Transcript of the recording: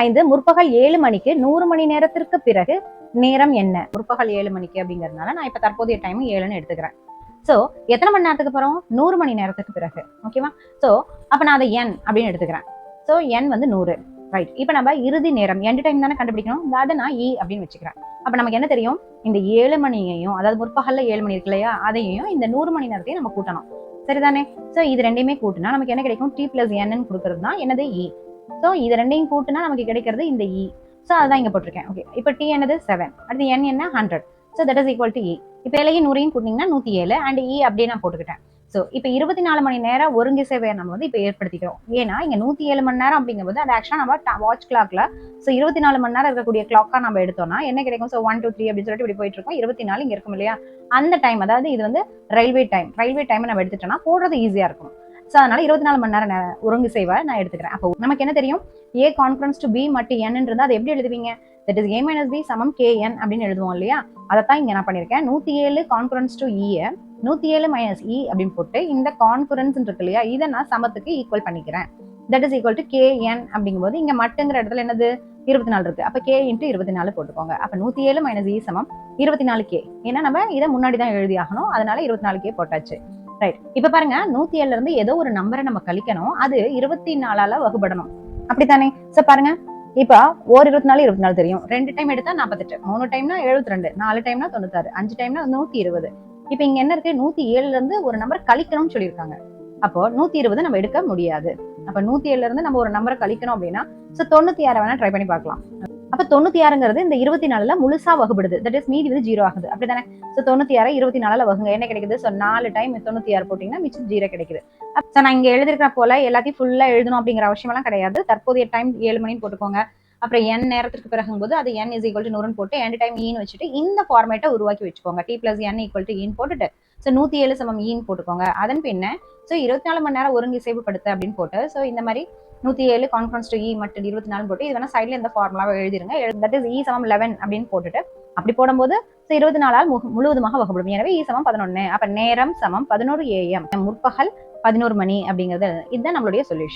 5 முற்பகல் 7 மணிக்கு 100 மணி நேரத்திற்கு பிறகு நேரம் என்ன? முற்பகல் 7 மணிக்கு அப்படிங்கறதுனால நான் இப்ப தற்போதைய டைம் 7ன்னு எடுத்துக்கிறேன். சோ எத்தனை மணி நேரத்துக்கு அப்புறம்? 100 மணி நேரத்துக்கு பிறகு. ஓகேவா? சோ அப்ப நான் அதை n அப்படின்னு எடுத்துக்கிறேன். சோ n வந்து 100. ரைட். இப்ப நம்ம இறுதி நேரம் எண்ட் டைம் தானே கண்டுபிடிக்கணும். அதை நான் e அப்படின்னு வச்சுக்கிறேன். அப்ப நமக்கு என்ன தெரியும்? இந்த 7 மணியையும், அதாவது முற்பகல்ல 7 மணி இருக்கு இல்லையா, அதையும் இந்த 100 மணி நேரத்தையும் நம்ம கூட்டணும். சரிதானே? சோ இது ரெண்டையுமே கூட்டினா நமக்கு என்ன கிடைக்கும்? t plus n கொடுக்கறது தான் என்னது e. சோ இது ரெண்டையும் கூட்டினா நமக்கு கிடைக்கிறது இந்த e. சோ அதான் இங்க போட்டிருக்கேன். ஓகே. இப்போ t என்னது 7. அடுத்து n என்ன 100. So that is equal to e. இப்போ எல்லையும் 100யும் கூட்டினீங்கன்னா 107 அண்ட் e அப்படியே நான் போட்டுக்கிட்டேன். சோ இப்போ 24 மணி நேரம் ஒருங்கிசைவை நம்ம வந்து இப்போ ஏற்படுத்திக்கிறோம். ஏன்னா இங்க 107 மணி நேரம் அப்படிங்கும்போது அது ஆக்சுவலா நம்ம வாட்ச் கிளாக்ல சோ 24 மணி நேரம் இருக்கக்கூடிய கிளாக்கா நம்ம எடுத்தோம்னா என்ன கிடைக்கும்? சோ 1 2 3 அப்படின்னு சொல்லிட்டு இப்படி போயிட்டு இருக்கோம். 24 இங்க இருக்கும் இல்லையா, அந்த டைம், அதாவது இது வந்து ரயில்வே டைம் நம்ம எடுத்துட்டோம்னா போடுறது ஈஸியா இருக்கும். சோ அதனால 24 மணி நேரம் ஒருங்கிசைவை நான் எடுத்துக்கிறேன். அப்போ நமக்கு என்ன தெரியும்? a கான்ஃபரன்ஸ் டு b மற்றும் n இருந்தா அதை எப்படி எழுதுவீங்க? That is a minus b சமம் kn அப்படின்னு எழுதுவோம் இல்லையா, அதைத்தான் இங்க நான் பண்ணிருக்கேன். 107 conference to e 107 minus e அப்படின்னு போட்டு இந்த கான்ஃபரன்ஸ் இருக்கு இல்லையா, இதை நான் சமத்துக்கு ஈக்குவல் பண்ணிக்கிறேன். That is equal to kn அப்படிங்கும்போது இங்க மட்டுங்கிற இடத்துல என்னது 24 இருக்கு. அப்ப k இன்ட்டு 24 போட்டுக்கோங்க. அப்ப 107 மைனஸ் e சமம் 24k. ஏன்னா நம்ம இதை முன்னாடி தான் எழுதி ஆகணும், அதனால 24k போட்டாச்சு. ரைட். இப்ப பாருங்க, 107ல இருந்து ஏதோ ஒரு நம்பரை நம்ம கழிக்கணும், அது 24ஆல வகுபடணும். அப்படித்தானே? சோ பாருங்க, இப்ப ஒரு 24 தெரியும், 2 டைம் எடுத்தா 48, 3 டைம்னா 72, 4 டைம்னா 96, 5 டைம்னா 120. இப்ப இங்க என்ன இருக்கு? 107ல இருந்து ஒரு நம்பர் கழிக்கணும்னு சொல்லியிருக்காங்க. அப்போ 120 நம்ம எடுக்க முடியாது. அப்ப 107ல இருந்து நம்ம ஒரு நம்பரை கழிக்கணும் அப்படின்னா 96 வேணா ட்ரை பண்ணி பார்க்கலாம். அப்ப 96ங்கிறது இந்த 24ல முழுசா வகுப்படுது. தட் இஸ் மீதி வந்து 0 ஆகுது. அப்படித்தானே? சோ 96 24ல வகுங்க, என்ன கிடைக்குது? சோ 4 டைம் 96 போட்டீங்கன்னா மிச்சம் 0 கிடைக்குது. சோ நான் இங்க எழுதிருக்கிற போல எல்லாத்தையும் ஃபுல்லா எழுதணும் அப்படிங்கிற அவசியம் எல்லாம் கிடையாது. தற்போதைய டைம் 7 மணின்னு போட்டுக்கோங்க. அப்புறம் n நேரத்துக்கு பிறகும்போது அது n is equal to 100 போட்டு எண்ட் டைம் e ன்னு வச்சுட்டு இந்த ஃபார்மேட்டை உருவாக்கி வச்சுக்கோங்க. t plus n equal to e ன்னு போட்டுட்டு சோ 107 சமம் e ன்னு போட்டுக்கோங்க. அதன் பின்ன சோ 24 மணி நேரம் ஒருங்கிசைவு படுத்த அப்படின்னு போட்டு சோ இந்த மாதிரி 107 கான்ஃபரன்ஸ் டு e மற்றும் 24 போட்டு இது வேணா சைட்ல இந்த ஃபார்முலாவை எழுதிருங்க. தட் இஸ் e சமம் 11 அப்படின்னு போட்டுட்டு அப்படி போடும்போது 24ஆல் முழுவதுமாக வகுப்படும். எனவே e சமம் 11. அப்ப நேரம் சமம் 11 am, முற்பகல் 11 மணி அப்படிங்கிறது இதுதான் நம்மளுடைய சொல்யூஷன்.